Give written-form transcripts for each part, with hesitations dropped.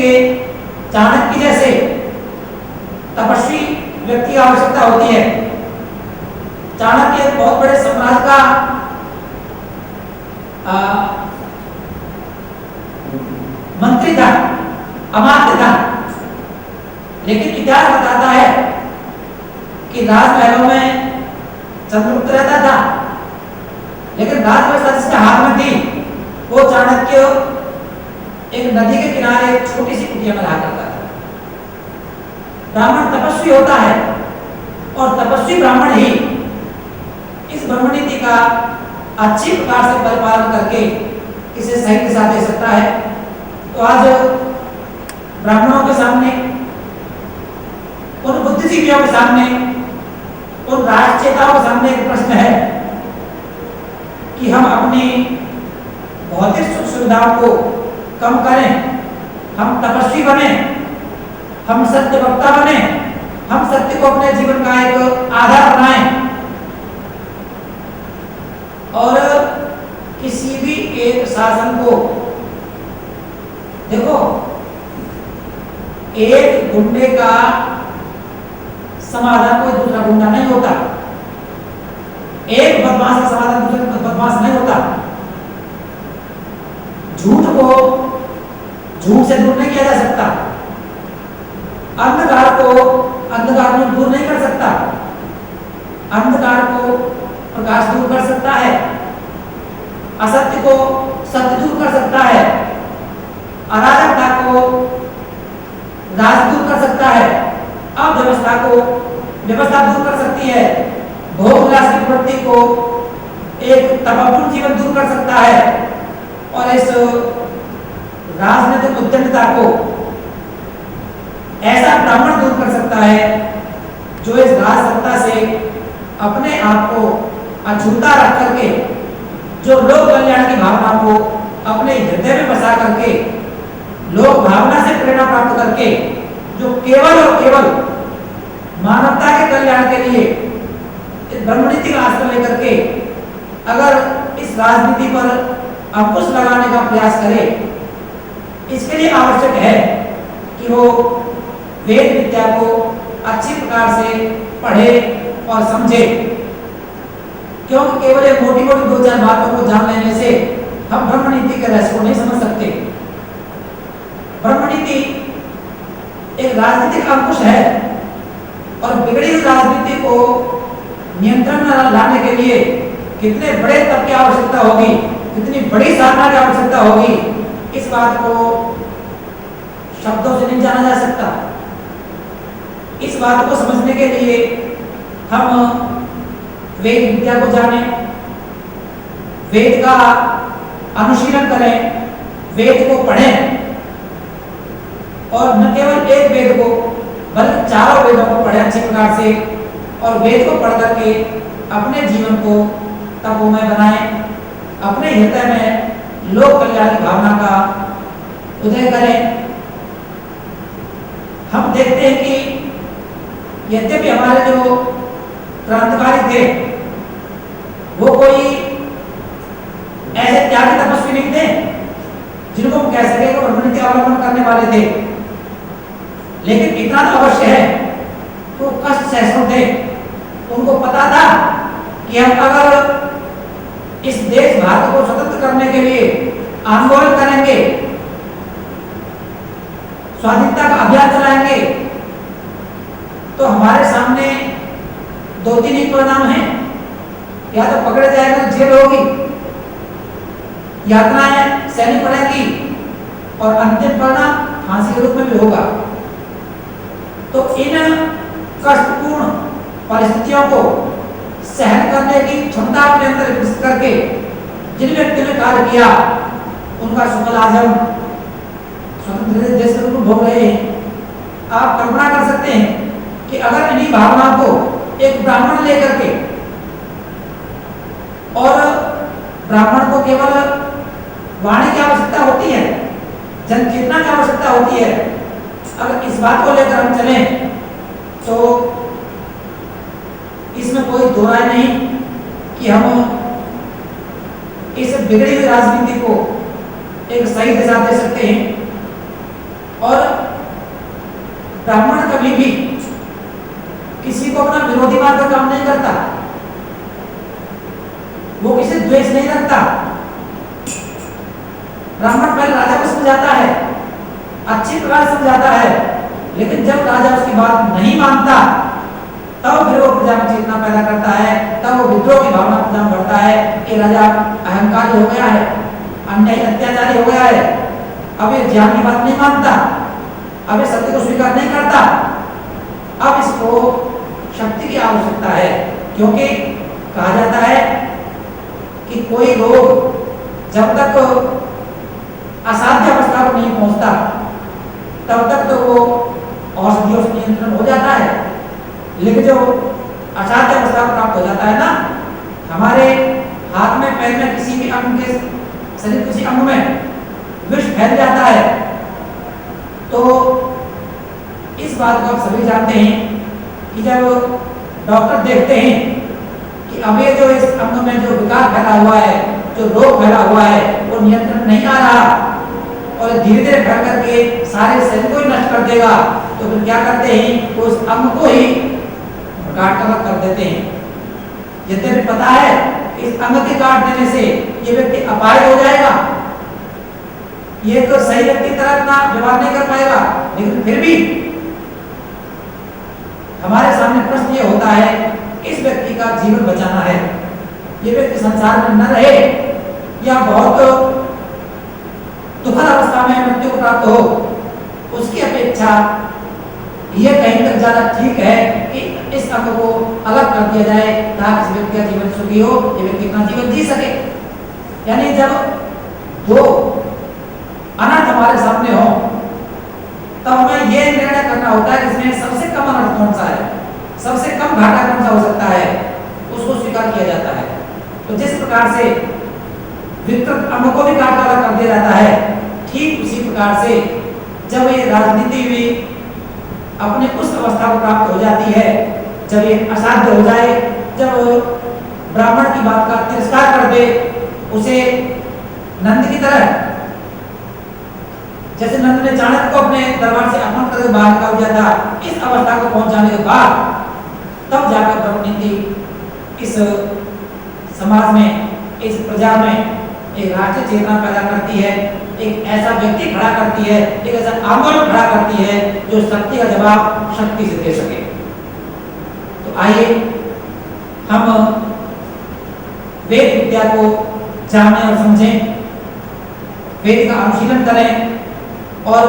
लिए चाणक्य जैसे तपस्वी व्यक्ति की आवश्यकता होती है। चाणक्य एक बहुत बड़े साम्राज्य का मंत्री था, अमात्य था, लेकिन इतिहास बताता है कि राजमहलों में चंद्रगुप्त रहता था, लेकिन राजव्यवस्था जिसके हाथ में थी वो चाणक्य एक नदी के किनारे एक छोटी सी कुटिया में रहा करता था। ब्राह्मण तपस्वी होता है और तपस्वी ब्राह्मण ही इस ब्रह्म नीति का अच्छी प्रकार से परिपालन करके इसे सही दिशा दे सकता है। तो आज ब्राह्मणों के सामने, उन बुद्धिजीवियों के सामने, उन राष्ट्रचेताओं के सामने एक प्रश्न है कि हम अपनी भौतिक सुख सुविधाओं को कम करें, हम तपस्वी बने, हम सत्य वक्ता बने, हम सत्य को अपने जीवन का एक आधार बनाएं और किसी भी एक शासन को, देखो एक गुंडे का समाधान कोई दूसरा गुंडा नहीं होता, एक बदमाश का समाधान दूसरा बदमाश नहीं होता। झूठ को झूठ से दूर नहीं किया जा सकता, अंधकार को अंधकार में दूर नहीं कर सकता, अंधकार को प्रकाश दूर कर सकता है, असत्य को सत्य दूर कर सकता है, अराजकता को राज दूर कर सकता है, अव्यवस्था को व्यवस्था दूर कर सकती है, भोग विलास की प्रवृत्ति को एक तपपूर्ण जीवन दूर कर सकता है और इस राजनीतिक उद्यमिता को ऐसा ब्राह्मण दूर कर सकता है जो इस राजसत्ता से अपने आप को अछूता रख करके, जो लोक कल्याण की भावना को अपने हृदय में बसा करके, लोक भावना से प्रेरणा प्राप्त करके, जो केवल और केवल मानवता के कल्याण के लिए इस ब्रह्मनीति का आश्रय लेकर के अगर इस राजनीति पर अंकुश लगाने का प्रयास करे, इसके लिए आवश्यक है कि वो वेद विद्या को अच्छी प्रकार से पढ़े और समझे, क्योंकि केवल एक मोटी मोटी दो चार बातों को जान लेने से हम ब्रह्मनीति के रहस्य को नहीं समझ सकते। ब्रह्मनीति एक राजनीतिक अंकुश है और बिगड़ी हुई राजनीति को नियंत्रण में लाने के लिए कितने बड़े तप की आवश्यकता होगी, कितनी बड़ी साधना की आवश्यकता होगी, इस बात को शब्दों से नहीं जाना जा सकता। इस बात को समझने के लिए हम वेद विद्या को जाने, वेद का अनुशीलन करें, वेद को पढ़ें और न केवल एक वेद को बल्कि चारों वेदों को पढ़ें अच्छी प्रकार से और वेद को पढ़ करके अपने जीवन को तपोमय बनाएं, अपने हृदय में लोक कल्याण की भावना का उदय करें। हम देखते हैं कि यद्यपि हमारे जो क्रांतिकारी थे वो कोई ऐसे त्यागी तपस्वी नहीं थे जिनको हम कह सके कि ब्रह्मनीति अवलंबन करने वाले थे, लेकिन इतना तो अवश्य है तो कष्ट सहिष्णु थे। उनको पता था कि हम अगर इस देश भारत को स्वतंत्र करने के लिए आंदोलन करेंगे, स्वाधीनता का अभियान चलाएंगे, तो हमारे सामने दो तीन ही परिणाम हैं, या तो पकड़े जाएंगे, जेल होगी, यातनाएं सहनी पड़ेगी और अंतिम परिणाम फांसी के रूप में भी होगा। तो इन कष्टपूर्ण परिस्थितियों को सहन करने की क्षमता अपने अंदर विकसित करके जिन व्यक्तियों ने कार्य किया उनका सुफल आज हम स्वतंत्र देश में भोग रहे हैं। आप कल्पना कर सकते हैं कि अगर इन्हीं भावनाओं को एक ब्राह्मण लेकर के, और ब्राह्मण को केवल वाणी की आवश्यकता होती है, जनचेतना की आवश्यकता होती है, अगर इस बात को लेकर हम चलें तो इसमें कोई दो राय नहीं कि हम इस बिगड़ी हुई राजनीति को एक सही दिशा दे सकते हैं और ब्राह्मण कभी भी किसी को अपना विरोधी मानकर काम नहीं करता, वो किसी द्वेष नहीं रखता। ब्राह्मण पहले राजा को समझाता है, अच्छी प्रकार समझाता है, लेकिन जब राजा उसकी बात नहीं मानता तब फिर वो प्रजा में चेतना पैदा करता है, तब वो विद्रोह की भावना प्रजा में बढ़ता है कि राजा अहंकारी हो गया है, अन्यायी अत्याचारी हो गया है, अब ये ज्ञान की बात नहीं मानता, अब ये सत्य को स्वीकार नहीं करता, अब इसको शक्ति की आवश्यकता है। क्योंकि कहा जाता है कि कोई रोग जब तक असाध्य अवस्था पर नहीं पहुंचता तब तक तो वो औषधियों से नियंत्रण हो जाता है, लेकिन जो असाध्य अवस्था प्राप्त हो जाता है ना, हमारे हाथ में, पैर में, किसी भी अंग के शरीर किसी अंग में विष फैल जाता है, तो इस बात को आप सभी जानते हैं कि जब डॉक्टर देखते हैं कि अब ये जो इस अंग में जो विकार फैला हुआ है, जो रोग फैला हुआ है, वो नियंत्रण नहीं आ रहा और धीरे धीरे फैल करके सारे शरीर को ही नष्ट कर देगा, तो फिर क्या करते हैं, उस अंग को ही काट कर देते हैं। यद्यपि पता है इस अंग के काट देने से ये व्यक्ति अपाहिज हो जाएगा, ये तो सही व्यक्ति की तरह अपना व्यवहार नहीं कर पाएगा, लेकिन फिर भी हमारे सामने प्रश्न ये होता है, इस व्यक्ति का जीवन बचाना है, ये व्यक्ति संसार में न रहे या बहुत दुखद अवस्था में मृत्यु को प्राप्त हो, उसकी अपेक्षा ये कहीं तक ज्यादा ठीक है कि इस अंग को अलग कर दिया जाए ताकि इस व्यक्ति का जीवन सुखी हो, ये व्यक्ति अपना जीवन जी सके। यानी जब दो अनर्थ हमारे सामने हो तब हमें ये निर्णय करना होता है कि इसमें सबसे कम अनर्थ कौन सा है, सबसे कम घाटा कौन सा हो सकता है, उसको स्वीकार किया जाता है। तो जिस प्रकार से विकृत अंग को भी काट अलग कर दिया जाता है, ठीक उसी प्रकार से जब ये राजनीति भी अपने उस अवस्था को प्राप्त हो जाती है जब ये असाध्य हो जाए, जब ब्राह्मण की बात का तिरस्कार कर दे, उसे नंद की तरह, जैसे नंद ने चाणक्य को अपने दरबार से अपमान करके बाहर निकाल दिया था, इस अवस्था को पहुंच जाने के बाद तब जाकर ब्रह्मनीति इस समाज में, इस प्रजा में एक राष्ट्रीय चेतना पैदा करती है, एक ऐसा व्यक्ति खड़ा करती है, एक ऐसा आंदोलन खड़ा करती है जो शक्ति का जवाब शक्ति से दे सके। तो आइए हम वेद विद्या को जानें और समझें, वेद का अनुशीलन करें और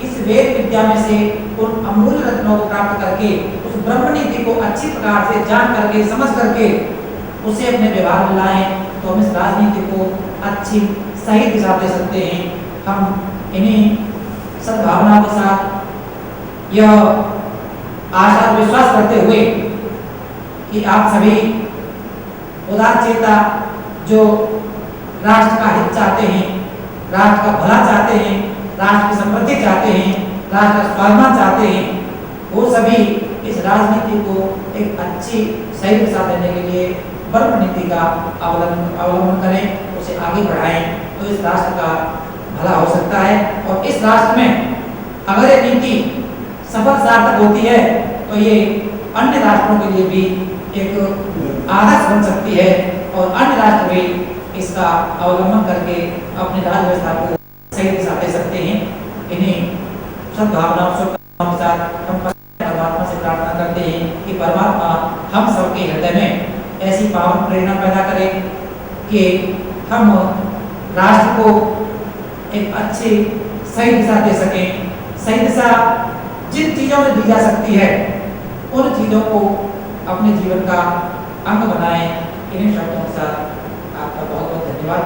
इस वेद विद्या में से उन अमूल्य रत्नों को प्राप्त करके उस ब्रह्म नीति को अच्छी प्रकार से जान करके, समझ करके उसे अपने व्यवहार में लाएं, तो हम इस राजनीति को अच्छी सही दिशा दे सकते हैं। हम इन्हीं सद्भावनाओं के साथ यह आशा विश्वास करते हुए कि आप सभी उदारचेता जो राष्ट्र का हित चाहते हैं, राष्ट्र का भला चाहते हैं, राष्ट्र की समृद्धि चाहते हैं, राष्ट्र का स्वाभिमान चाहते हैं, वो सभी इस राजनीति को एक अच्छी सही दिशा देने के लिए ब्रह्म नीति का अवलंबन करें, उसे आगे बढ़ाएं, तो इस राष्ट्र का भला हो सकता है। और इस राष्ट्र में अगर ये नीति सफल सार्थक होती है तो ये अन्य राष्ट्रों के लिए भी एक आदर्श बन सकती है और अन्य राष्ट्र भी इसका अवलंबन करके अपनी राज्य व्यवस्था को सही दिशा दे सकते हैं। इन्हीं सद्भावनाओं के साथ हम परमात्मा से प्रार्थना करते हैं कि परमात्मा हम सबके हृदय में ऐसी पावन प्रेरणा पैदा करे कि हम राष्ट्र को एक अच्छी सही दिशा दे सकें। सही दिशा जिन चीज़ों में दी जा सकती है उन चीज़ों को अपने जीवन का अंग बनाएं। इन्हीं शब्दों के साथ आपका बहुत बहुत धन्यवाद।